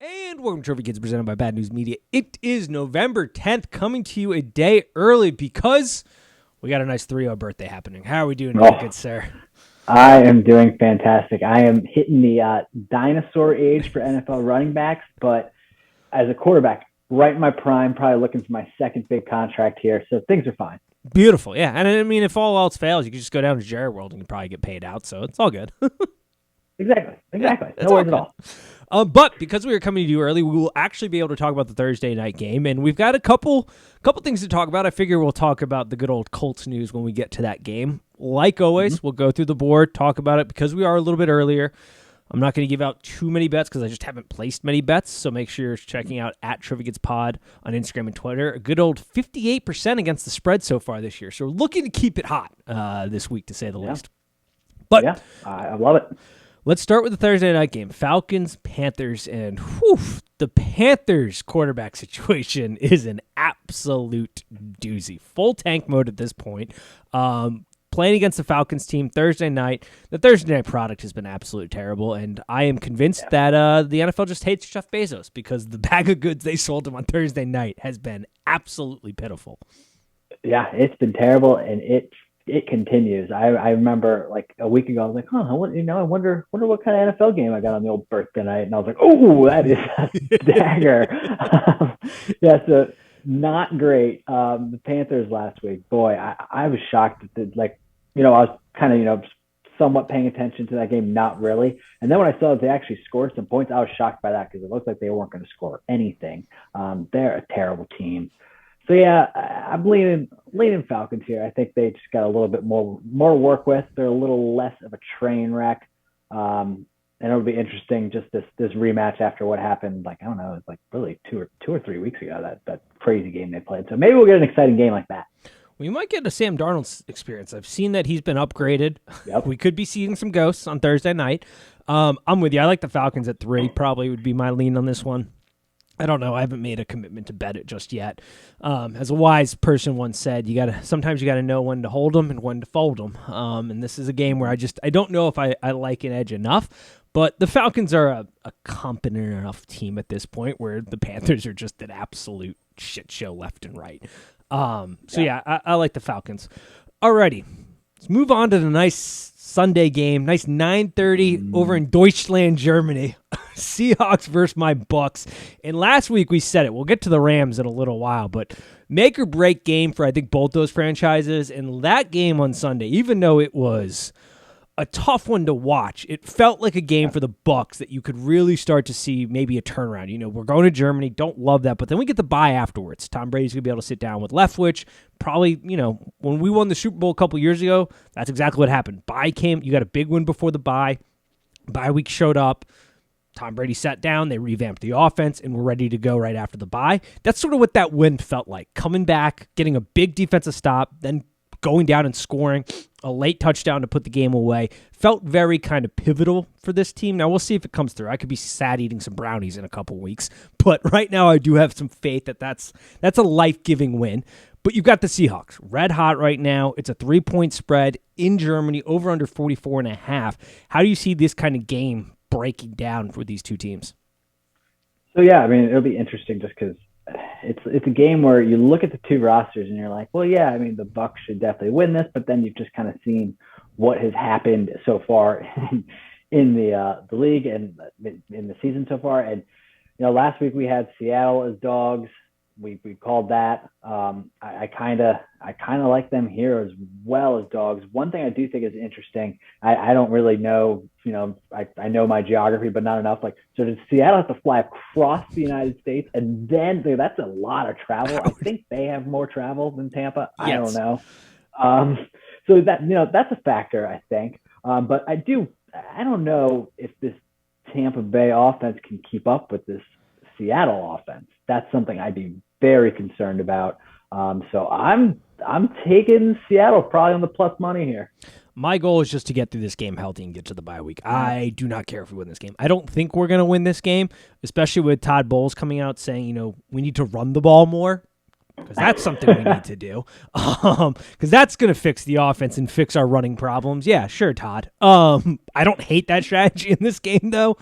And welcome to Trophy Kids presented by Bad News Media. It is November 10th, coming to you a day early because we got a nice 3-0 birthday happening. How are we doing today, good sir? I am doing fantastic. I am hitting the dinosaur age for NFL running backs, but as a quarterback, right in my prime, probably looking for my second big contract here, so things are fine. Beautiful, yeah. And I mean, if all else fails, you can just go down to Jerry World and you probably get paid out, so it's all good. Exactly. Yeah, no worries at all. But because we are coming to you early, we will actually be able to talk about the Thursday night game, and we've got a couple things to talk about. I figure we'll talk about the good old Colts news when we get to that game. Like always, we'll go through the board, talk about it because we are a little bit earlier. I'm not going to give out too many bets because I just haven't placed many bets, so make sure you're checking out @Trivia on Instagram and Twitter. A good old 58% against the spread so far this year, so we're looking to keep it hot this week, to say the least. But yeah, I love it. Let's start with the Thursday night game. Falcons, Panthers, and the Panthers quarterback situation is an absolute doozy. Full tank mode at this point. Playing against the Falcons team Thursday night, the Thursday night product has been absolutely terrible, and I am convinced that the NFL just hates Jeff Bezos because the bag of goods they sold him on Thursday night has been absolutely pitiful. Yeah, it's been terrible, and it continues. I remember like a week ago, I was like, I wonder what kind of NFL game I got on the old birthday night. And I was like, oh, that is a dagger. Yeah, so not great. The Panthers last week, boy, I was shocked that I was kind of, somewhat paying attention to that game, not really. And then when I saw that they actually scored some points, I was shocked by that because it looked like they weren't going to score anything. They're a terrible team. So yeah, I'm leaning Falcons here. I think they just got a little bit more work with. They're a little less of a train wreck, and it'll be interesting just this rematch after what happened. Like I don't know, it's like really two or 3 weeks ago that crazy game they played. So maybe we'll get an exciting game like that. We might get a Sam Darnold experience. I've seen that he's been upgraded. Yep. We could be seeing some ghosts on Thursday night. I'm with you. I like the Falcons at 3. Probably would be my lean on this one. I don't know. I haven't made a commitment to bet it just yet. As a wise person once said, sometimes you gotta know when to hold them and when to fold them. And this is a game where I don't know if I like an edge enough. But the Falcons are a competent enough team at this point where the Panthers are just an absolute shit show left and right. I like the Falcons. Alrighty, let's move on to the nice Sunday game, nice 9:30 over in Deutschland, Germany. Seahawks versus my Bucks. And last week we said it. We'll get to the Rams in a little while, but make or break game for I think both those franchises. And that game on Sunday, even though it was a tough one to watch, it felt like a game for the Bucks that you could really start to see maybe a turnaround. We're going to Germany, don't love that, but then we get the bye afterwards. Tom Brady's going to be able to sit down with Leftwich. Probably, when we won the Super Bowl a couple years ago, that's exactly what happened. Bye came, you got a big win before the bye. Bye week showed up. Tom Brady sat down, they revamped the offense, and we're ready to go right after the bye. That's sort of what that win felt like. Coming back, getting a big defensive stop, then going down and scoring a late touchdown to put the game away. Felt very kind of pivotal for this team. Now, we'll see if it comes through. I could be sad eating some brownies in a couple weeks, but right now I do have some faith that that's a life-giving win. But you've got the Seahawks, red hot right now. It's a 3-point spread in Germany, over under 44.5. How do you see this kind of game breaking down for these two teams? So yeah, I mean, it'll be interesting just because it's a game where you look at the two rosters and you're like, well, yeah, I mean, the Bucs should definitely win this, but then you've just kind of seen what has happened so far in the league and in the season so far. And last week we had Seattle as dogs. We called that. I kind of like them here as well as dogs. One thing I do think is interesting. I don't really know. I know my geography, but not enough. So does Seattle have to fly across the United States, and then that's a lot of travel. I think they have more travel than Tampa. Yes. I don't know. So that's a factor, I think. But I don't know if this Tampa Bay offense can keep up with this Seattle offense. That's something I'd be very concerned about. So I'm taking Seattle probably on the plus money here. My goal is just to get through this game healthy and get to the bye week. I do not care if we win this game. I don't think we're going to win this game, especially with Todd Bowles coming out saying, we need to run the ball more. because that's something we need to do. Because that's going to fix the offense and fix our running problems. Yeah, sure, Todd. I don't hate that strategy in this game, though,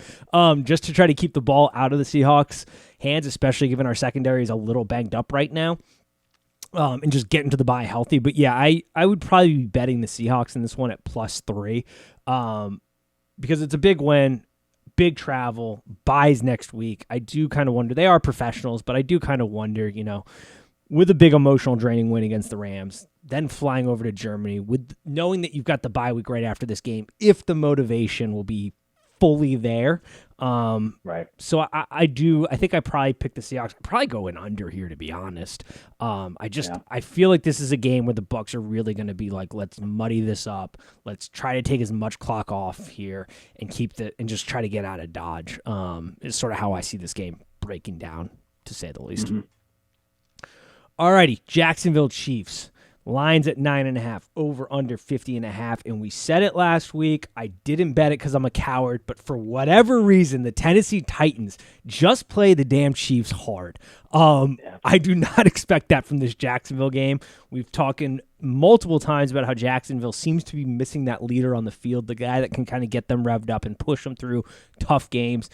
just to try to keep the ball out of the Seahawks' hands, especially given our secondary is a little banged up right now, and just get into the bye healthy. But, yeah, I would probably be betting the Seahawks in this one at +3, because it's a big win. Big travel, buys next week. I do kind of wonder. They are professionals, but I do kind of wonder, with a big emotional draining win against the Rams, then flying over to Germany, with knowing that you've got the bye week right after this game, if the motivation will be fully there. Right. So I think I probably pick the Seahawks. I'd probably go in under here, to be honest. I feel like this is a game where the Bucs are really going to be like, let's muddy this up. Let's try to take as much clock off here and and just try to get out of Dodge. Is sort of how I see this game breaking down, to say the least. Mm-hmm. Alrighty, Jacksonville Chiefs. Lines at 9.5, over under 50.5. And we said it last week. I didn't bet it because I'm a coward, but for whatever reason, the Tennessee Titans just play the damn Chiefs hard. I do not expect that from this Jacksonville game. We've talked multiple times about how Jacksonville seems to be missing that leader on the field, the guy that can kind of get them revved up and push them through tough games.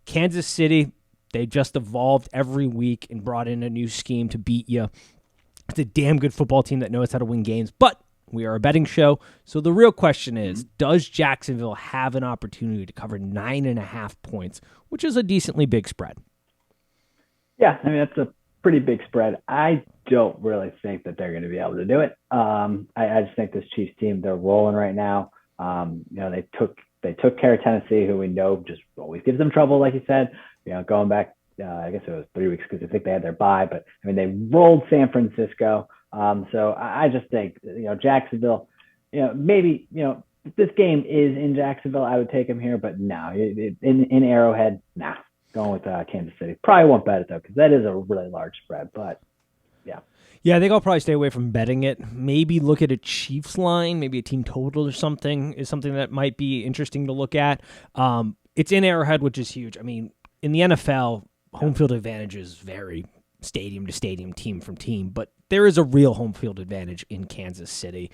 Kansas City, they just evolved every week and brought in a new scheme to beat you. It's a damn good football team that knows how to win games, but we are a betting show. So the real question is, does Jacksonville have an opportunity to cover 9.5 points, which is a decently big spread? Yeah, I mean, that's a pretty big spread. I don't really think that they're going to be able to do it. I just think this Chiefs team, they're rolling right now. They took care of Tennessee, who we know just always gives them trouble, like you said. Going back, I guess it was 3 weeks because I think they had their bye, but I mean, they rolled San Francisco. So I just think, Jacksonville, maybe, if this game is in Jacksonville, I would take them here, but no, in Arrowhead, nah, going with Kansas City. Probably won't bet it though, because that is a really large spread, but yeah. Yeah, I think I'll probably stay away from betting it. Maybe look at a Chiefs line, maybe a team total or something is something that might be interesting to look at. It's in Arrowhead, which is huge. I mean, in the NFL, home field advantages vary stadium to stadium, team from team, but there is a real home field advantage in Kansas City.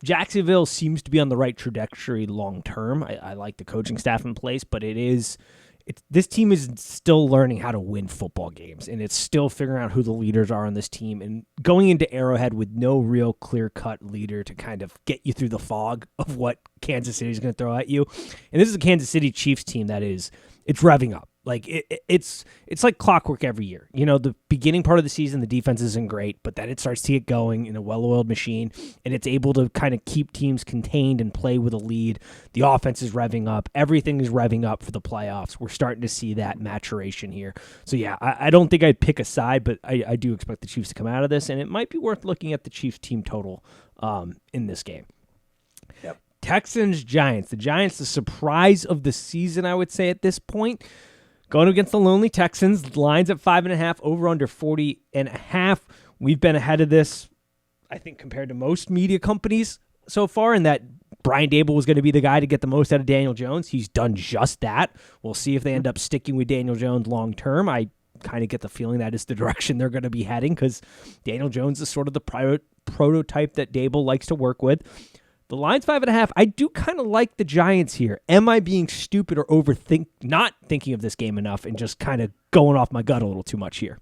Jacksonville seems to be on the right trajectory long term. I like the coaching staff in place, but this team is still learning how to win football games, and it's still figuring out who the leaders are on this team, and going into Arrowhead with no real clear-cut leader to kind of get you through the fog of what Kansas City is going to throw at you. And this is a Kansas City Chiefs team that it's revving up. Like it's like clockwork every year. The beginning part of the season, the defense isn't great, but then it starts to get going in a well-oiled machine, and it's able to kind of keep teams contained and play with a lead. The offense is revving up. Everything is revving up for the playoffs. We're starting to see that maturation here. So, yeah, I don't think I'd pick a side, but I do expect the Chiefs to come out of this, and it might be worth looking at the Chiefs team total in this game. Yep. Texans-Giants. The Giants, the surprise of the season, I would say at this point. Going against the lonely Texans, lines at 5.5, over under 40.5. We've been ahead of this, I think, compared to most media companies so far, in that Brian Daboll was going to be the guy to get the most out of Daniel Jones. He's done just that. We'll see if they end up sticking with Daniel Jones long term. I kind of get the feeling that is the direction they're going to be heading, because Daniel Jones is sort of the prototype that Daboll likes to work with. The line's 5.5. I do kind of like the Giants here. Am I being stupid or not thinking of this game enough and just kind of going off my gut a little too much here?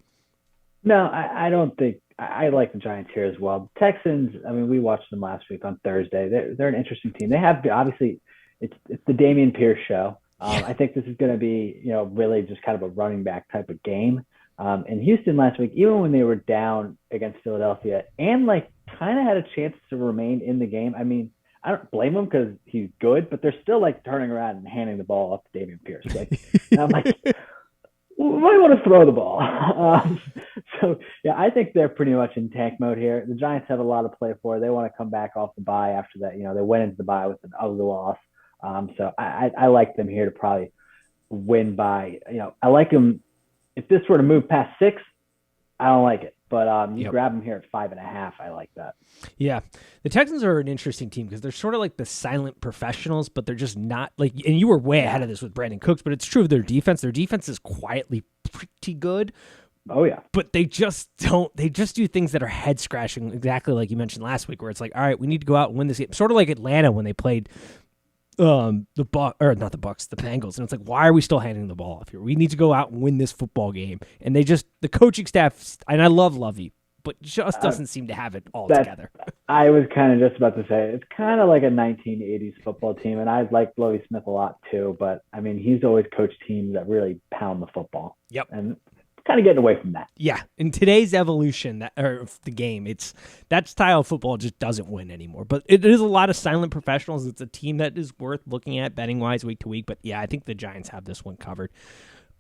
No, I don't think. I like the Giants here as well. Texans, I mean, we watched them last week on Thursday. They're an interesting team. They have, obviously, it's the Dameon Pierce show. I think this is going to be, really just kind of a running back type of game. And Houston last week, even when they were down against Philadelphia and kind of had a chance to remain in the game. I mean, I don't blame him because he's good, but they're still turning around and handing the ball off to Dameon Pierce. And I'm like, we might want to throw the ball. So yeah, I think they're pretty much in tank mode here. The Giants have a lot to play for. They want to come back off the bye after that. They went into the bye with an ugly loss. So I like them here to probably win by. I like them. If this were to move past 6, I don't like it. But you grab them here at 5.5. I like that. Yeah. The Texans are an interesting team because they're sort of like the silent professionals, but they're just not and you were way ahead of this with Brandon Cooks, but it's true of their defense. Their defense is quietly pretty good, Oh yeah. But they just don't. They just do things that are head scratching, exactly like you mentioned last week, where it's like, all right, we need to go out and win this game. Sort of like Atlanta when they played not the Bucks, the Bengals, and it's like, why are we still handing the ball off here? We need to go out and win this football game. And the coaching staff, and I love Lovey, but just doesn't seem to have it all together. I was kind of just about to say it's kind of like a 1980s football team, and I like Lovie Smith a lot too. But I mean, he's always coached teams that really pound the football. Yep. And kind of getting away from that. Yeah, in today's evolution of the game, it's that style of football just doesn't win anymore. But it is a lot of silent professionals. It's a team that is worth looking at betting wise week to week. But yeah, I think the Giants have this one covered.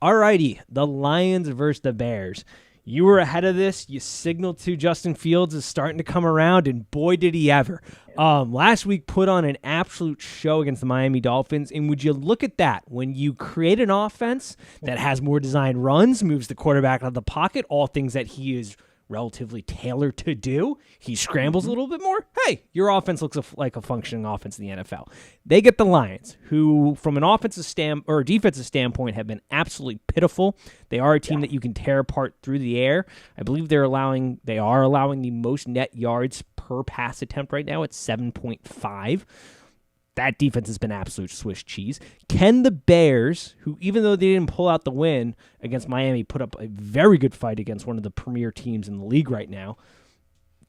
Alrighty, the Lions versus the Bears. You were ahead of this. You signaled to Justin Fields is starting to come around, and boy, did he ever. Last week put on an absolute show against the Miami Dolphins, and would you look at that? When you create an offense that has more designed runs, moves the quarterback out of the pocket, all things that he is relatively tailored to do, he scrambles a little bit more. Hey, your offense looks like a functioning offense in the NFL. They get the Lions, who from an offensive or defensive standpoint have been absolutely pitiful. They are a team that you can tear apart through the air. I believe they are allowing the most net yards per pass attempt right now at 7.5. That defense has been absolute Swiss cheese. Can the Bears, who even though they didn't pull out the win against Miami, put up a very good fight against one of the premier teams in the league right now,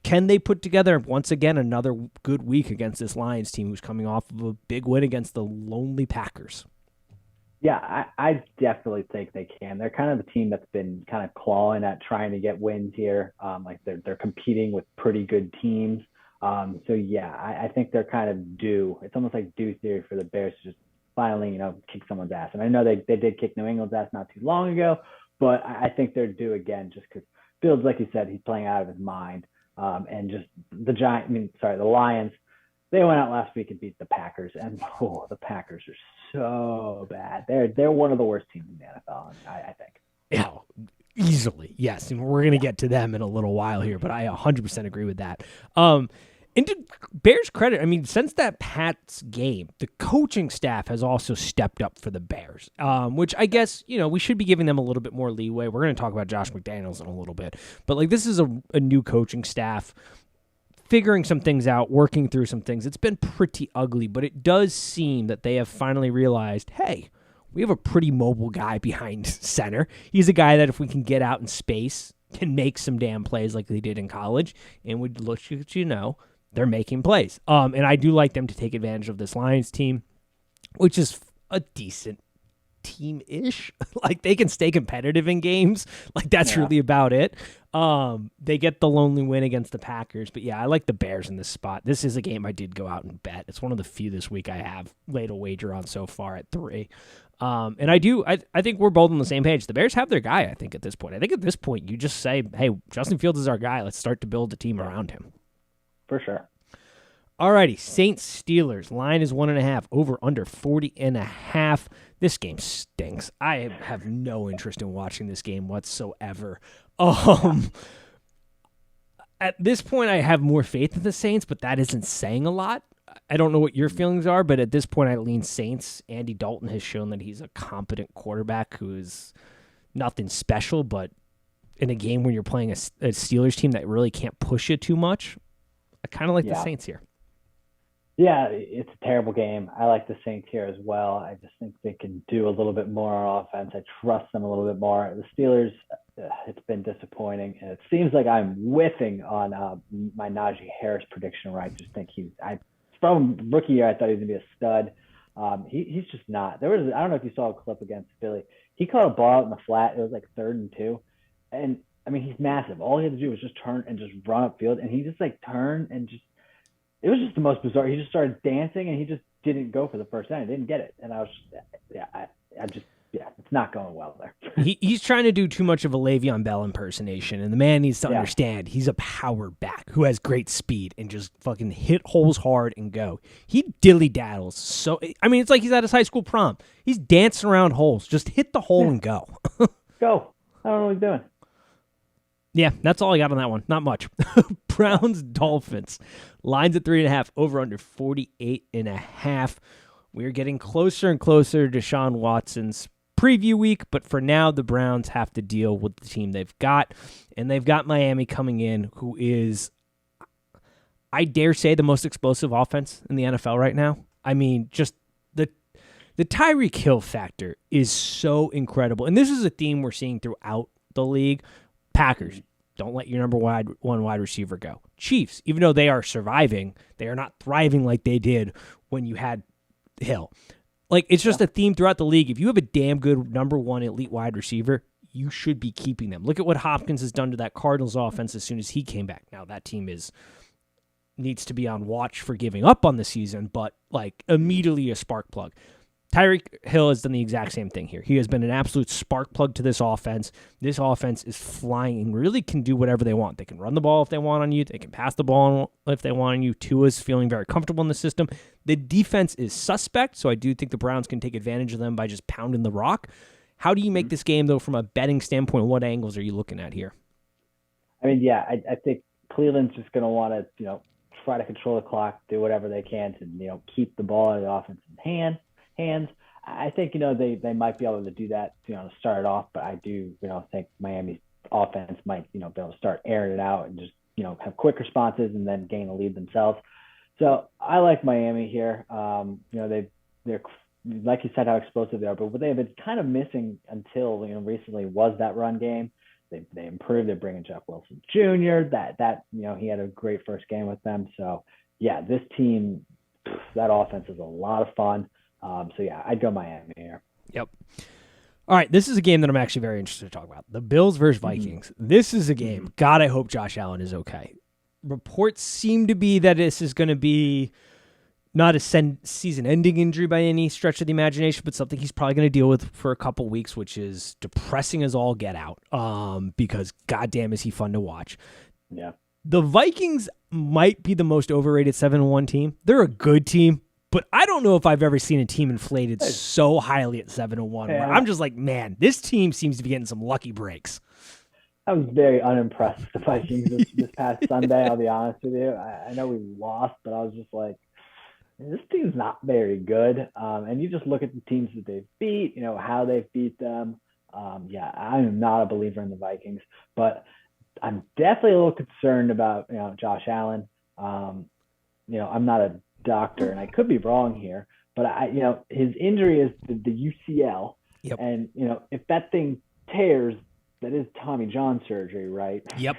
can they put together once again another good week against this Lions team who's coming off of a big win against the lonely Packers? Yeah, I definitely think they can. They're kind of the team that's been kind of clawing at trying to get wins here. Like they're competing with pretty good teams. So yeah, I think they're kind of due. It's almost like due theory for the Bears to just finally, kick someone's ass. And I know they did kick New England's ass not too long ago, but I think they're due again just because Fields, like you said, he's playing out of his mind. And just the Lions, they went out last week and beat the Packers, and the Packers are so bad. They're one of the worst teams in the NFL, I think. Yeah, easily, yes. And we're going to get to them in a little while here, but I 100% agree with that. And to Bears' credit, I mean, since that Pats game, the coaching staff has also stepped up for the Bears, which I guess, we should be giving them a little bit more leeway. We're going to talk about Josh McDaniels in a little bit. But, this is a new coaching staff figuring some things out, working through some things. It's been pretty ugly, but it does seem that they have finally realized, hey, we have a pretty mobile guy behind center. He's a guy that if we can get out in space, can make some damn plays like they did in college, and would look at they're making plays. And I do like them to take advantage of this Lions team, which is a decent team-ish. They can stay competitive in games. That's really about it. They get the lonely win against the Packers. But yeah, I like the Bears in this spot. This is a game I did go out and bet. It's one of the few this week I have laid a wager on so far at 3. And I think we're both on the same page. The Bears have their guy, I think, at this point. I think at this point you just say, hey, Justin Fields is our guy. Let's start to build a team around him. For sure. Alrighty, Saints-Steelers. Line is 1.5. Over under 40.5. This game stinks. I have no interest in watching this game whatsoever. At this point, I have more faith in the Saints, but that isn't saying a lot. I don't know what your feelings are, but at this point, I lean Saints. Andy Dalton has shown that he's a competent quarterback who is nothing special, but in a game when you're playing a Steelers team that really can't push you too much, I kind of like the Saints here. Yeah, it's a terrible game. I like the Saints here as well. I just think they can do a little bit more on offense. I trust them a little bit more. The Steelers, it's been disappointing. And it seems like I'm whiffing on my Najee Harris prediction where I just think from rookie year, I thought he was going to be a stud. He's just not. I don't know if you saw a clip against Philly. He caught a ball out in the flat. It was 3rd and 2. And, I mean, he's massive. All he had to do was just turn and just run upfield. And he just, turned and just – it was just the most bizarre. He just started dancing, and he just didn't go for the first down. He didn't get it. And I was just, it's not going well there. He's trying to do too much of a Le'Veon Bell impersonation, and the man needs to understand he's a power back who has great speed and just fucking hit holes hard and go. He dilly-daddles. So, I mean, it's like he's at his high school prom. He's dancing around holes. Just hit the hole and go. Go. I don't know what he's doing. Yeah, that's all I got on that one. Not much. Browns, Dolphins. Lines at 3.5, over under 48.5. We're getting closer and closer to Deshaun Watson's preview week, but for now, the Browns have to deal with the team they've got, and they've got Miami coming in, who is, I dare say, the most explosive offense in the NFL right now. I mean, just the Tyreek Hill factor is so incredible, and this is a theme we're seeing throughout the league. Packers, don't let your number one wide receiver go. Chiefs, even though they are surviving, they are not thriving like they did when you had Hill. Like, it's just a theme throughout the league. If you have a damn good number one elite wide receiver, you should be keeping them. Look at what Hopkins has done to that Cardinals offense as soon as he came back. Now, that team needs to be on watch for giving up on the season, but like immediately a spark plug. Tyreek Hill has done the exact same thing here. He has been an absolute spark plug to this offense. This offense is flying and really can do whatever they want. They can run the ball if they want on you. They can pass the ball if they want on you. Tua's feeling very comfortable in the system. The defense is suspect, so I do think the Browns can take advantage of them by just pounding the rock. How do you make this game, though, from a betting standpoint? What angles are you looking at here? I mean, yeah, I think Cleveland's just going to want to, try to control the clock, do whatever they can to, keep the ball in the offense's hands. I think, they might be able to do that, to start it off, but I do, think Miami's offense might, be able to start airing it out and just, have quick responses and then gain a lead themselves. So I like Miami here. They're like you said, how explosive they are, but what they have been kind of missing until, recently was that run game. They improved. They're bringing Jeff Wilson Jr. That he had a great first game with them. So yeah, this team, that offense is a lot of fun. So yeah, I'd go Miami here. Yep. All right, this is a game that I'm actually very interested to talk about. The Bills versus Vikings. This is a game. God, I hope Josh Allen is okay. Reports seem to be that this is going to be not a season-ending injury by any stretch of the imagination, but something he's probably going to deal with for a couple weeks, which is depressing as all get out, because goddamn is he fun to watch. Yeah. The Vikings might be the most overrated 7-1 team. They're a good team, but I don't know if I've ever seen a team inflated so highly at 7-1. Where I'm just like, man, this team seems to be getting some lucky breaks. I was very unimpressed with the Vikings this past Sunday, I'll be honest with you. I know we lost, but I was just like, this team's not very good. And you just look at the teams that they've beat, how they've beat them. Yeah, I am not a believer in the Vikings, but I'm definitely a little concerned about, Josh Allen. I'm not a doctor and I could be wrong here, but his injury is the UCL. Yep. And, if that thing tears, that is Tommy John surgery, right? Yep.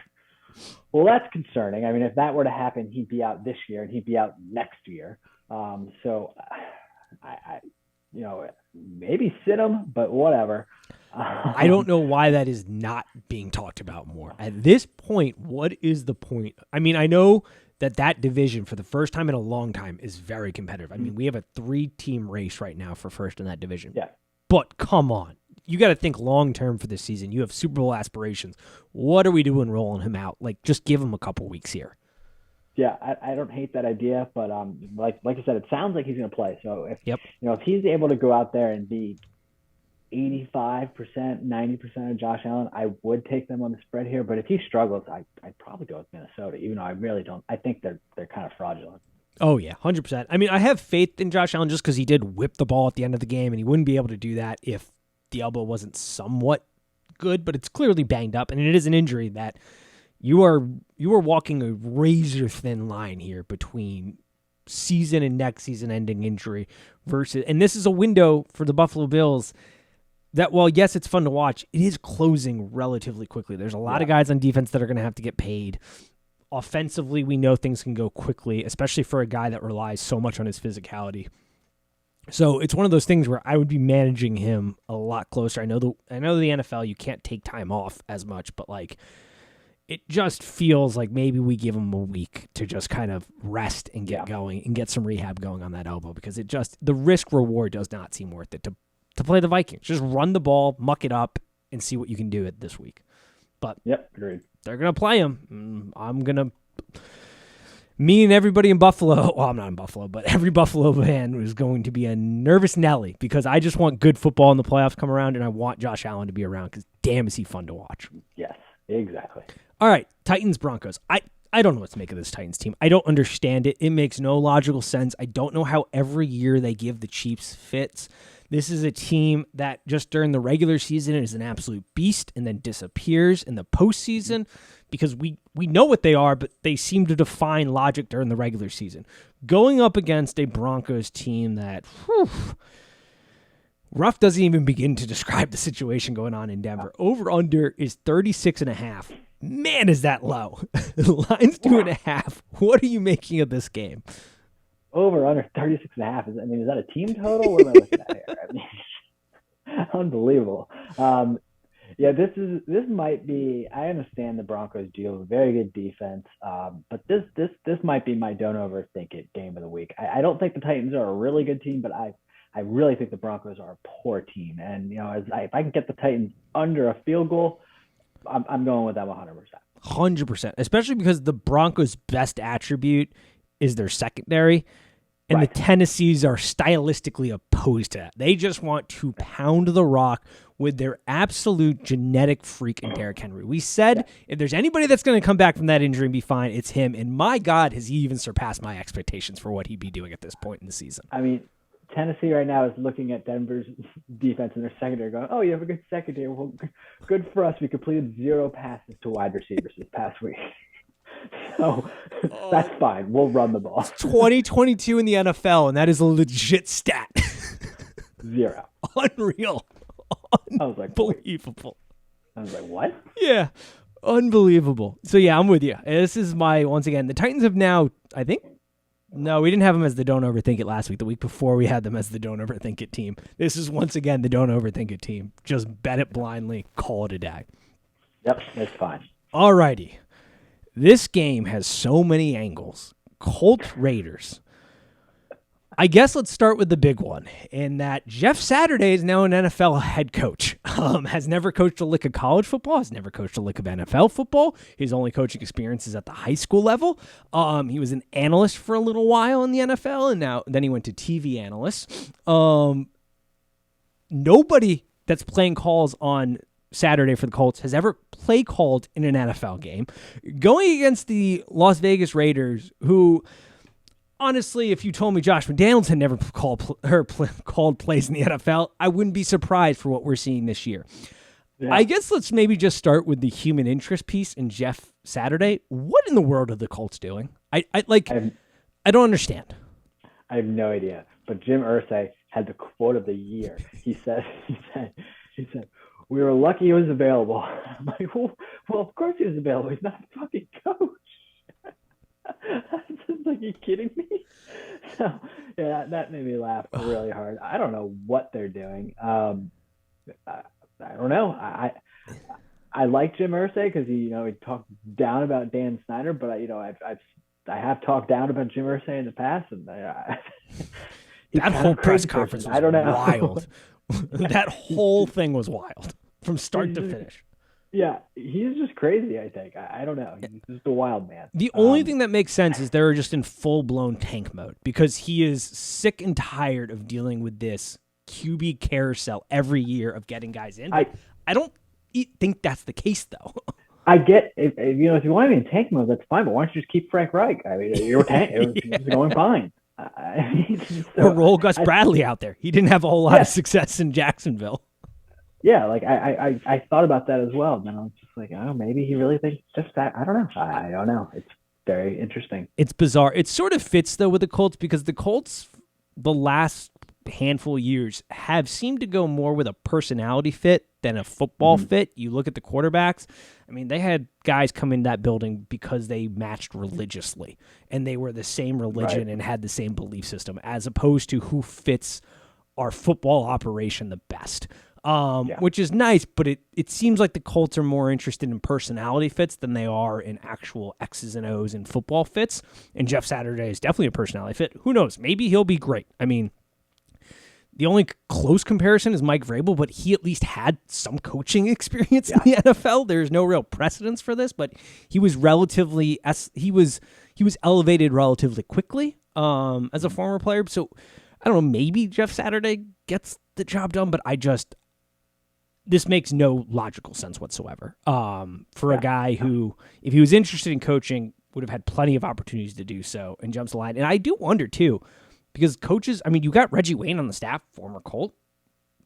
Well, that's concerning. I mean, if that were to happen, he'd be out this year and he'd be out next year. So I maybe sit him, but whatever. I don't know why that is not being talked about more. At this point, what is the point? I mean, I know that division for the first time in a long time is very competitive. I mean, we have a 3-team race right now for first in that division. Yeah. But come on. You got to think long-term for this season. You have Super Bowl aspirations. What are we doing rolling him out? Like, just give him a couple weeks here. Yeah, I don't hate that idea, but like I said, it sounds like he's going to play. So if he's able to go out there and be 85%, 90% of Josh Allen, I would take them on the spread here. But if he struggles, I'd probably go with Minnesota, even though I really don't. I think they're kind of fraudulent. Oh, yeah, 100%. I mean, I have faith in Josh Allen just because he did whip the ball at the end of the game, and he wouldn't be able to do that if the elbow wasn't somewhat good, but it's clearly banged up, and it is an injury that you are walking a razor-thin line here between season and next season-ending injury versus, and this is a window for the Buffalo Bills that, while yes, it's fun to watch, it is closing relatively quickly. There's a lot of guys on defense that are going to have to get paid. Offensively, we know things can go quickly, especially for a guy that relies so much on his physicality. So it's one of those things where I would be managing him a lot closer. I know the NFL, you can't take time off as much, but like it just feels like maybe we give him a week to just kind of rest and get going and get some rehab going on that elbow, because the risk reward does not seem worth it to play the Vikings. Just run the ball, muck it up, and see what you can do it this week. But agreed. They're gonna play him. Me and everybody in Buffalo, well, I'm not in Buffalo, but every Buffalo fan is going to be a nervous Nelly, because I just want good football in the playoffs come around, and I want Josh Allen to be around, because damn is he fun to watch. Yes, exactly. All right, Titans-Broncos. I don't know what to make of this Titans team. I don't understand it. It makes no logical sense. I don't know how every year they give the Chiefs fits. This is a team that just during the regular season is an absolute beast and then disappears in the postseason because we know what they are, but they seem to define logic during the regular season. Going up against a Broncos team that, rough doesn't even begin to describe the situation going on in Denver. Over-under is 36.5. Man, is that low. The line's 2.5. What are you making of this game? Over under 36.5. Is that a team total? What am I looking at here? Unbelievable. This might be. I understand the Broncos do have a very good defense, but this might be my don't overthink it game of the week. I don't think the Titans are a really good team, but I really think the Broncos are a poor team. And if I can get the Titans under a field goal, I'm going with them 100%. 100%, especially because the Broncos' best attribute is their secondary, and right. The Tennessees are stylistically opposed to that. They just want to pound the rock with their absolute genetic freak in Derrick Henry. We said if there's anybody that's going to come back from that injury and be fine, it's him. And my God, has he even surpassed my expectations for what he'd be doing at this point in the season. Tennessee right now is looking at Denver's defense and their secondary going, oh, you have a good secondary. Well, good for us. We completed 0 passes to wide receivers this past week. So that's fine. We'll run the ball. 2022 in the NFL, and that is a legit stat. 0. Unreal. I was like, unbelievable. I was like, what? Yeah. Unbelievable. So, yeah, I'm with you. This is once again, the Titans have now, I think, no, we didn't have them as the don't overthink it last week. The week before, we had them as the don't overthink it team. This is, once again, the don't overthink it team. Just bet it blindly. Call it a day. Yep, it's fine. All righty. This game has so many angles. Colts Raiders. I guess let's start with the big one, in that Jeff Saturday is now an NFL head coach. Has never coached a lick of college football, has never coached a lick of NFL football. His only coaching experience is at the high school level. He was an analyst for a little while in the NFL, and then he went to TV analyst. Nobody that's playing calls on Saturday for the Colts has ever play called in an NFL game. Going against the Las Vegas Raiders, who... honestly, if you told me Josh McDaniels had never called plays in the NFL, I wouldn't be surprised for what we're seeing this year. Yeah. I guess let's maybe just start with the human interest piece in Jeff Saturday. What in the world are the Colts doing? I don't understand. I have no idea. But Jim Irsay had the quote of the year. He said, "We were lucky he was available." I'm like, well, of course he was available. He's not a fucking coach. Like, are you kidding me? So, yeah, that made me laugh really hard. I don't know what they're doing. I don't know. I like Jim Irsay because he talked down about Dan Snyder, but I have talked down about Jim Irsay in the past, and that whole press conference was wild. That whole thing was wild from start to finish. Yeah, he's just crazy, I think. I don't know. He's just a wild man. The only thing that makes sense is they're just in full-blown tank mode because he is sick and tired of dealing with this QB carousel every year of getting guys in. I don't think that's the case, though. I get, if you want to be in tank mode, that's fine, but why don't you just keep Frank Reich? You're it's going fine. Or roll Gus Bradley out there. He didn't have a whole lot of success in Jacksonville. Yeah, like I thought about that as well. And then I was just like, oh, maybe he really thinks just that. I don't know. I don't know. It's very interesting. It's bizarre. It sort of fits, though, with the Colts because the Colts, the last handful of years, have seemed to go more with a personality fit than a football fit. You look at the quarterbacks. I mean, they had guys come in that building because they matched religiously, and they were the same religion and had the same belief system, as opposed to who fits our football operation the best. Which is nice, but it seems like the Colts are more interested in personality fits than they are in actual X's and O's and football fits. And Jeff Saturday is definitely a personality fit. Who knows? Maybe he'll be great. I mean, the only close comparison is Mike Vrabel, but he at least had some coaching experience in the NFL. There's no real precedence for this, but he was he was elevated relatively quickly as a former player. So I don't know, maybe Jeff Saturday gets the job done, but this makes no logical sense whatsoever. For a guy who, if he was interested in coaching, would have had plenty of opportunities to do so and jumps the line. And I do wonder, too, because coaches, I mean, you got Reggie Wayne on the staff, former Colt.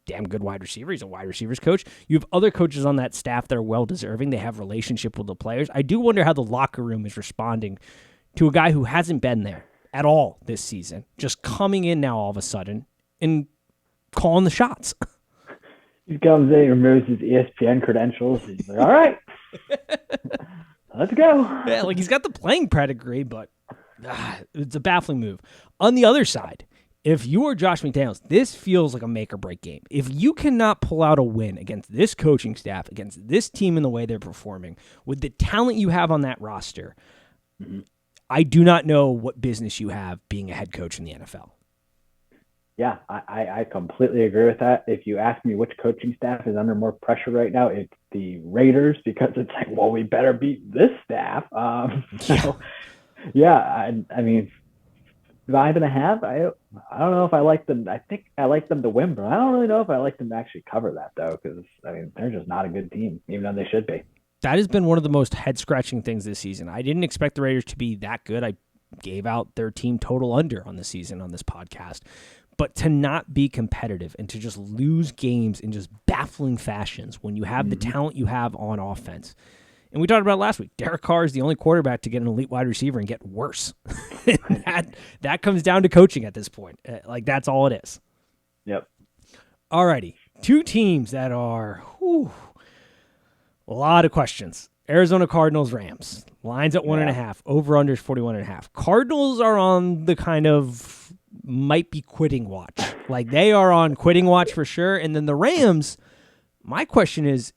damn good wide receiver. He's a wide receivers coach. You have other coaches on that staff that are well-deserving. They have relationship with the players. I do wonder how the locker room is responding to a guy who hasn't been there at all this season, just coming in now all of a sudden and calling the shots. He comes in, removes his ESPN credentials. He's like, all right, let's go. Yeah, like he's got the playing pedigree, but it's a baffling move. On the other side, if you are Josh McDaniels, this feels like a make or break game. If you cannot pull out a win against this coaching staff, against this team in the way they're performing, with the talent you have on that roster, I do not know what business you have being a head coach in the NFL. Yeah, I completely agree with that. If you ask me which coaching staff is under more pressure right now, it's the Raiders, because it's like, well, we better beat this staff. So, yeah, I mean, 5.5. I don't know if I like them. I think I like them to win, but I don't really know if I like them to actually cover that, though, because, I mean, they're just not a good team, even though they should be. That has been one of the most head-scratching things this season. I didn't expect the Raiders to be that good. I gave out their team total under on the season on this podcast. But to not be competitive and to just lose games in just baffling fashions when you have the talent you have on offense. And we talked about it last week. Derek Carr is the only quarterback to get an elite wide receiver and get worse. that comes down to coaching at this point. Like, that's all it is. Yep. Alrighty. Two teams that are a lot of questions. Arizona Cardinals, Rams. Lines at 1.5. Over-under 41.5. Cardinals are on the kind of might be quitting watch. Like, they are on quitting watch for sure. And then the Rams, my question is,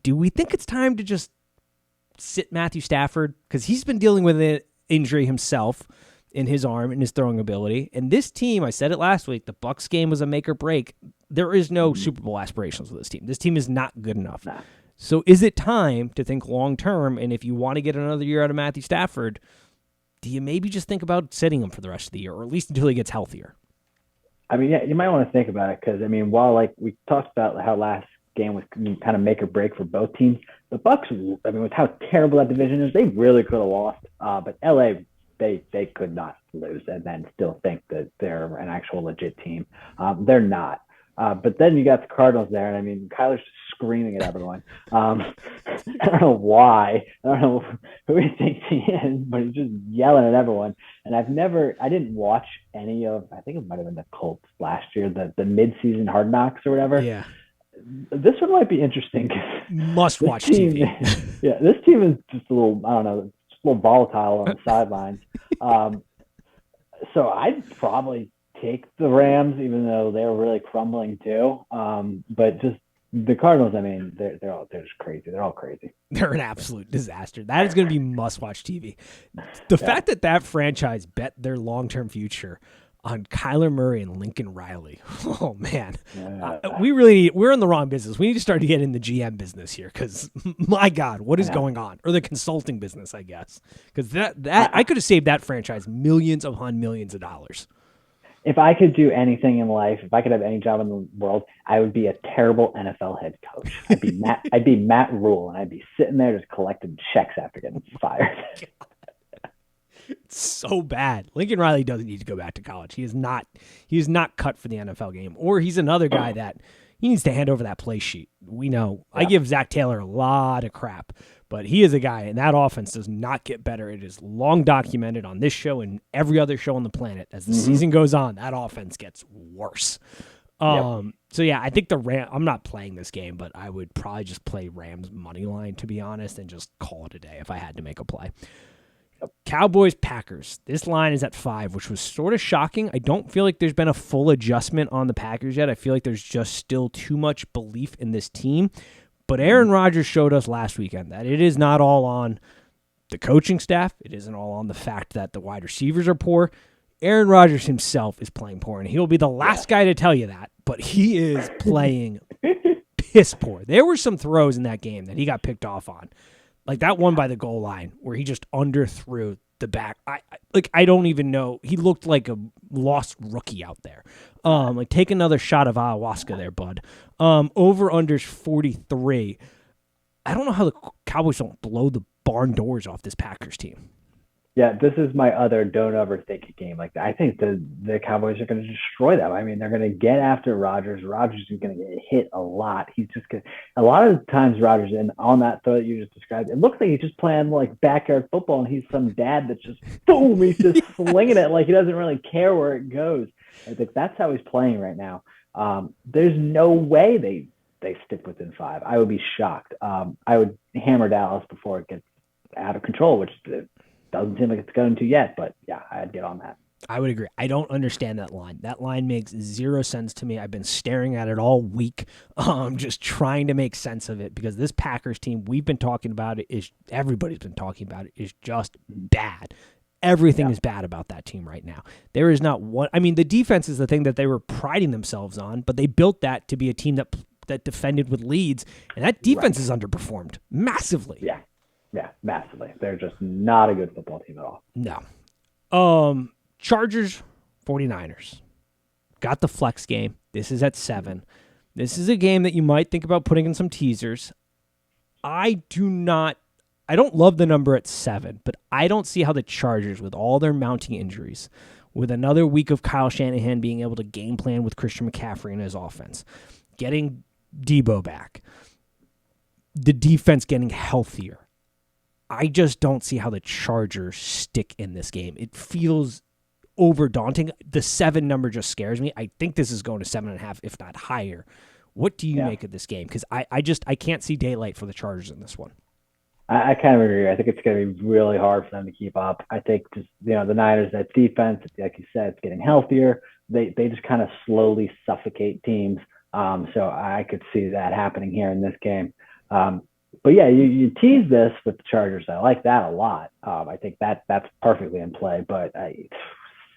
do we think it's time to just sit Matthew Stafford? Because he's been dealing with an injury himself in his arm and his throwing ability. And this team, I said it last week, the Bucs game was a make or break. There is no Super Bowl aspirations with this team. This team is not good enough. Nah. So is it time to think long term? And if you want to get another year out of Matthew Stafford, do you maybe just think about sitting him for the rest of the year, or at least until he gets healthier? I mean, yeah, you might want to think about it, because, I mean, while, like, we talked about how last game was kind of make or break for both teams, the Bucs, I mean, with how terrible that division is, they really could have lost. But LA, they could not lose and then still think that they're an actual legit team. They're not. But then you got the Cardinals there, and I mean, Kyler's just screaming at everyone. I don't know why. I don't know who he thinks he is, but he's just yelling at everyone. And I didn't watch any of, I think it might have been the Colts last year, the mid-season Hard Knocks or whatever. Yeah. This one might be interesting. Must-watch TV. Yeah, this team is just a little, I don't know, just a little volatile on the sidelines. So I'd probably take the Rams, even though they're really crumbling too. But just the Cardinals, I mean, they're just crazy. They're all crazy. They're an absolute disaster. That is going to be must-watch TV. The fact that franchise bet their long-term future on Kyler Murray and Lincoln Riley. Oh, man. We're in the wrong business. We need to start to get in the GM business here, because, my God, what is going on? Or the consulting business, I guess. Because that I could have saved that franchise millions upon millions of dollars. If I could do anything in life, if I could have any job in the world, I would be a terrible NFL head coach. I'd be Matt Rule, and I'd be sitting there just collecting checks after getting fired. It's so bad. Lincoln Riley doesn't need to go back to college. He is not cut for the NFL game. Or he's another guy that he needs to hand over that play sheet. We know. Yeah. I give Zach Taylor a lot of crap, but he is a guy, and that offense does not get better. It is long documented on this show and every other show on the planet. As the season goes on, that offense gets worse. So yeah, I think I'm not playing this game, but I would probably just play Rams money line, to be honest, and just call it a day if I had to make a play. Cowboys, Packers. This line is at 5, which was sort of shocking. I don't feel like there's been a full adjustment on the Packers yet. I feel like there's just still too much belief in this team. But Aaron Rodgers showed us last weekend that it is not all on the coaching staff. It isn't all on the fact that the wide receivers are poor. Aaron Rodgers himself is playing poor, and he'll be the last guy to tell you that, but he is playing piss poor. There were some throws in that game that he got picked off on. Like that one by the goal line where he just underthrew the back. I don't even know. He looked like a lost rookie out there. Like take another shot of ayahuasca there, bud. Over unders 43. I don't know how the Cowboys don't blow the barn doors off this Packers team. Yeah, this is my other don't overthink a game like that. I think the Cowboys are going to destroy them. I mean, they're going to get after Rodgers. Rodgers is going to get hit a lot. He's just going to, a lot of times Rodgers, and on that throw that you just described, it looks like he's just playing like backyard football, and he's some dad that's just boom, he's just slinging it like he doesn't really care where it goes. I think that's how he's playing right now. There's no way they stick within five. I would be shocked. I would hammer Dallas before it gets out of control, which doesn't seem like it's going to yet, but yeah, I'd get on that. I would agree. I don't understand that line. That line makes zero sense to me. I've been staring at it all week, just trying to make sense of it because this Packers team, we've been talking about it, is everybody's been talking about it, is just bad. Everything is bad about that team right now. There is not one. I mean, the defense is the thing that they were priding themselves on, but they built that to be a team that defended with leads, and that defense is underperformed massively. Yeah, massively. They're just not a good football team at all. No. Chargers, 49ers. Got the flex game. This is at 7. This is a game that you might think about putting in some teasers. I don't love the number at 7, but I don't see how the Chargers, with all their mounting injuries, with another week of Kyle Shanahan being able to game plan with Christian McCaffrey in his offense, getting Debo back, the defense getting healthier, I just don't see how the Chargers stick in this game. It feels over daunting. The 7 number just scares me. I think this is going to 7.5, if not higher. What do you make of this game? Because I can't see daylight for the Chargers in this one. I kind of agree. I think it's going to be really hard for them to keep up. I think just the Niners, that defense, like you said, it's getting healthier. They just kind of slowly suffocate teams. So I could see that happening here in this game. But yeah, you tease this with the Chargers. I like that a lot. I think that's perfectly in play. But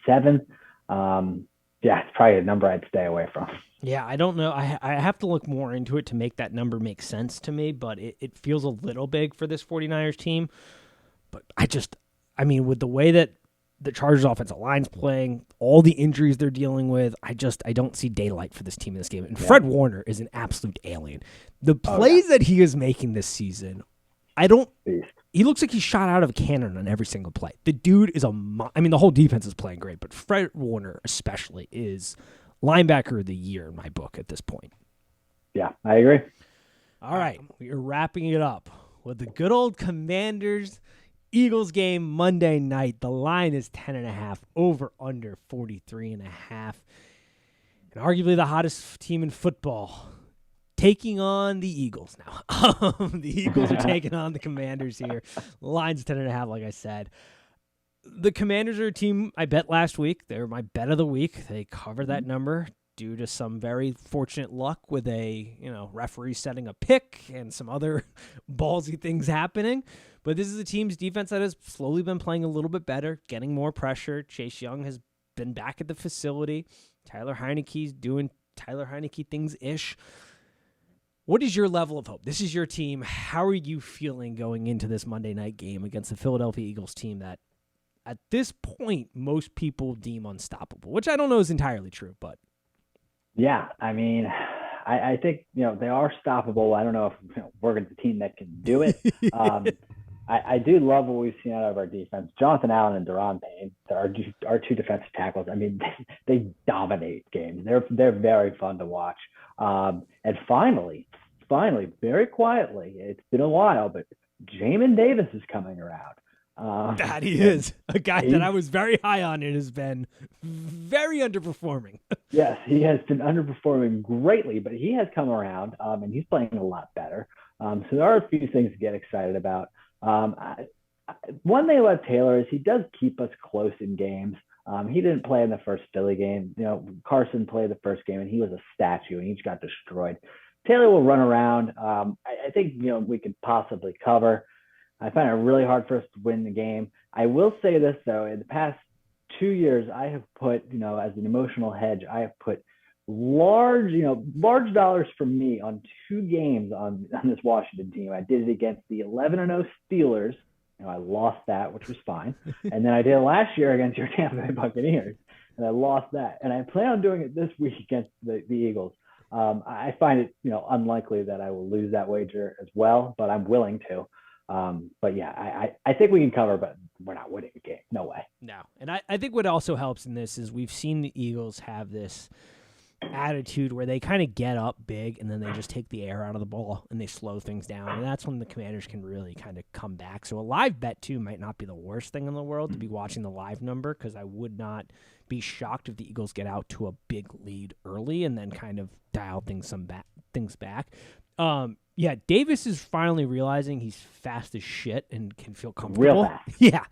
7, it's probably a number I'd stay away from. Yeah, I don't know. I have to look more into it to make that number make sense to me, but it feels a little big for this 49ers team. But I mean, with the way that the Chargers offensive line's playing, all the injuries they're dealing with, I don't see daylight for this team in this game. And Fred Warner is an absolute alien. The plays that he is making this season, he looks like he's shot out of a cannon on every single play. The dude is the whole defense is playing great, but Fred Warner especially is linebacker of the year in my book at this point. Yeah, I agree. All right, we are wrapping it up with the good old Commanders Eagles game Monday night. The line is 10.5, over under 43.5. And arguably the hottest team in football taking on the Eagles now. The Eagles are taking on the Commanders here. The line's 10.5, like I said. The Commanders are a team I bet last week. They were my bet of the week. They covered that number due to some very fortunate luck with a referee setting a pick and some other ballsy things happening. But this is a team's defense that has slowly been playing a little bit better, getting more pressure. Chase Young has been back at the facility. Tyler Heineke's doing Tyler Heineke things-ish. What is your level of hope? This is your team. How are you feeling going into this Monday night game against the Philadelphia Eagles team that at this point most people deem unstoppable, which I don't know is entirely true, but. Yeah, I mean, I think, they are stoppable. I don't know if we're the team that can do it. I do love what we've seen out of our defense. Jonathan Allen and Daron Payne, our 2 defensive tackles. I mean, they dominate games. They're very fun to watch. And finally, very quietly, it's been a while, but Jamin Davis is coming around. That he is a guy that I was very high on and has been very underperforming. Yes, he has been underperforming greatly, but he has come around and he's playing a lot better. So there are a few things to get excited about. One thing about Taylor is he does keep us close in games. He didn't play in the first Philly game. Carson played the first game and he was a statue and he just got destroyed. Taylor will run around. I think, we could possibly cover. I find it really hard for us to win the game. I will say this, though. In the past 2 years, I have put, as an emotional hedge, I have put large dollars from me on 2 games on this Washington team. I did it against the 11-0 Steelers. I lost that, which was fine. And then I did it last year against your Tampa Bay Buccaneers, and I lost that. And I plan on doing it this week against the Eagles. I find it, unlikely that I will lose that wager as well, but I'm willing to. But yeah, I think we can cover, but we're not winning the game. No way. No. And I think what also helps in this is we've seen the Eagles have this attitude where they kind of get up big and then they just take the air out of the ball and they slow things down. And that's when the Commanders can really kind of come back. So a live bet, too, might not be the worst thing in the world to be watching the live number, because I would not be shocked if the Eagles get out to a big lead early and then kind of dial things back. Yeah, Davis is finally realizing he's fast as shit and can feel comfortable. Real fast. Yeah.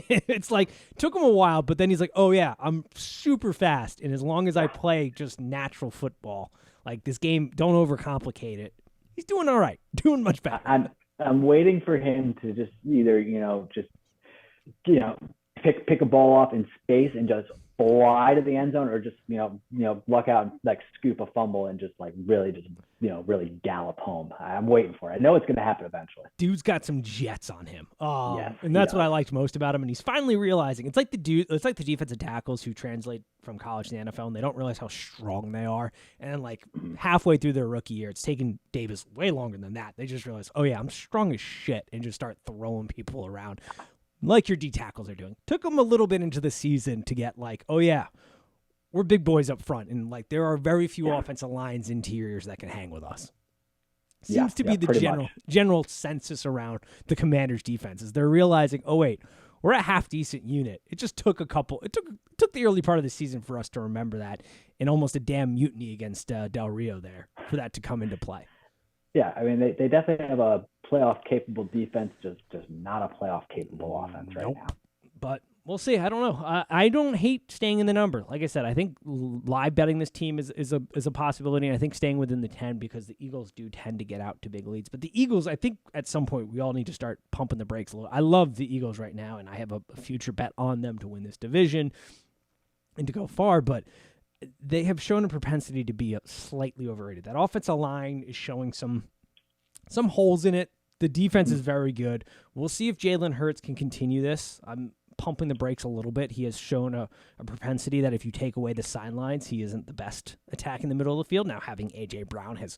It's like, took him a while, but then he's like, oh, yeah, I'm super fast. And as long as I play just natural football, like this game, don't overcomplicate it. He's doing all right, doing much better. I'm waiting for him to just either, pick a ball off in space and just fly to the end zone, or just luck out and like scoop a fumble and just like really gallop home. I'm waiting for it. I know it's going to happen eventually. Dude's got some jets on him. Yes, and that's what I liked most about him. And he's finally realizing it's like the defensive tackles who translate from college to the NFL and they don't realize how strong they are. And like halfway through their rookie year, it's taken Davis way longer than that. They just realize, oh yeah, I'm strong as shit, and just start throwing people around. Like your D tackles are doing. Took them a little bit into the season to get like, oh yeah, we're big boys up front, and like there are very few offensive lines interiors that can hang with us. Seems to be the general census around the Commanders' defenses. They're realizing, oh wait, we're a half decent unit. It just took It took the early part of the season for us to remember that, and almost a damn mutiny against Del Rio there for that to come into play. Yeah, I mean, they definitely have a playoff-capable defense, just not a playoff-capable offense right now. But we'll see. I don't know. I don't hate staying in the number. Like I said, I think live betting this team is a possibility, and I think staying within the 10, because the Eagles do tend to get out to big leads. But the Eagles, I think at some point we all need to start pumping the brakes a little. I love the Eagles right now, and I have a future bet on them to win this division and to go far, but they have shown a propensity to be slightly overrated. That offensive line is showing some holes in it. The defense is very good. We'll see if Jalen Hurts can continue this. I'm pumping the brakes a little bit. He has shown a propensity that if you take away the sidelines, he isn't the best attack in the middle of the field. Now, having A.J. Brown has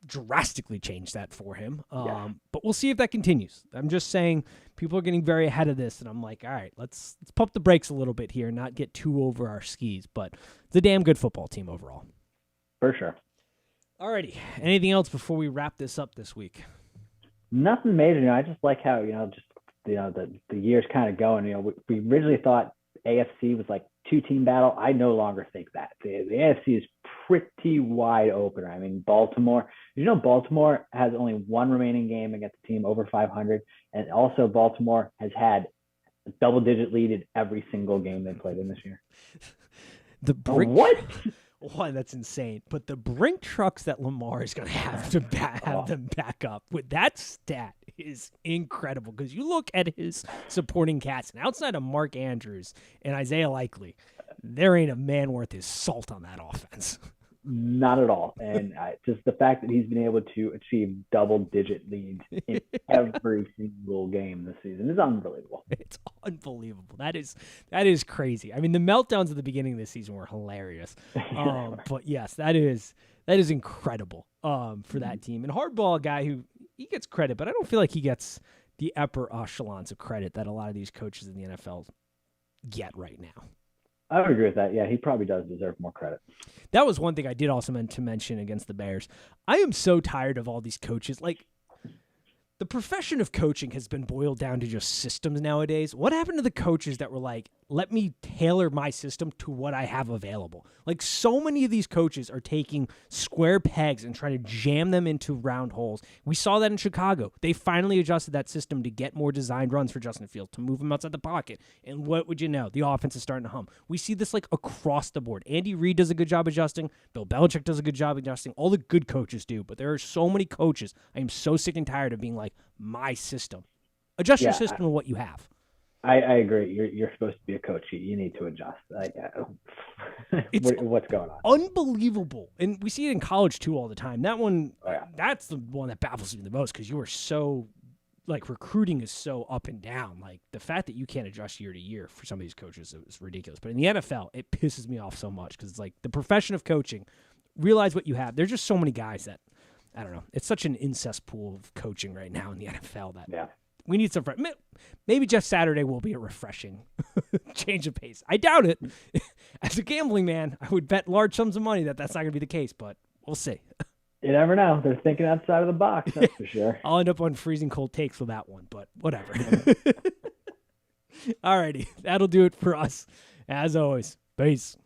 drastically changed that for him. But we'll see if that continues. I'm just saying people are getting very ahead of this, and I'm like, all right, let's pump the brakes a little bit here and not get too over our skis. But it's a damn good football team overall. For sure. Alrighty. Anything else before we wrap this up this week? Nothing major. I just like how the year's kind of going. We originally thought AFC was like 2-team battle. I no longer think that. The AFC is pretty wide open. I mean, Baltimore. Baltimore has only one remaining game against a team over 500, and also Baltimore has had a double-digit lead in every single game they played in this year. What? One, that's insane. But the brink trucks that Lamar is going to have to have them back up with that stat is incredible, because you look at his supporting cast, and outside of Mark Andrews and Isaiah Likely, there ain't a man worth his salt on that offense. Not at all. And just the fact that he's been able to achieve double-digit leads in every single game this season is unbelievable. It's unbelievable. That is crazy. I mean, the meltdowns at the beginning of the season were hilarious. But yes, that is incredible for that team. And Hardball, a guy who he gets credit, but I don't feel like he gets the upper echelons of credit that a lot of these coaches in the NFL get right now. I would agree with that. Yeah, he probably does deserve more credit. That was one thing I did also meant to mention against the Bears. I am so tired of all these coaches. Like, the profession of coaching has been boiled down to just systems nowadays. What happened to the coaches that were like, let me tailor my system to what I have available? Like, so many of these coaches are taking square pegs and trying to jam them into round holes. We saw that in Chicago. They finally adjusted that system to get more designed runs for Justin Fields, to move him outside the pocket. And what would you know? The offense is starting to hum. We see this like across the board. Andy Reid does a good job adjusting. Bill Belichick does a good job adjusting. All the good coaches do. But there are so many coaches. I am so sick and tired of being like, my system. Adjust your system to what you have. I agree. You're supposed to be a coach. You need to adjust. What's going on? Unbelievable. And we see it in college too all the time. That one, that's the one that baffles me the most, because you are so, like, recruiting is so up and down. Like, the fact that you can't adjust year to year for some of these coaches is ridiculous. But in the NFL, it pisses me off so much, because it's like the profession of coaching, realize what you have. There's just so many guys that I don't know. It's such an incest pool of coaching right now in the NFL that Yeah. we need some. Maybe Jeff Saturday will be a refreshing change of pace. I doubt it. As a gambling man, I would bet large sums of money that that's not going to be the case, but we'll see. You never know. They're thinking outside of the box, that's for sure. I'll end up on freezing cold takes with that one, but whatever. All righty. That'll do it for us. As always, peace.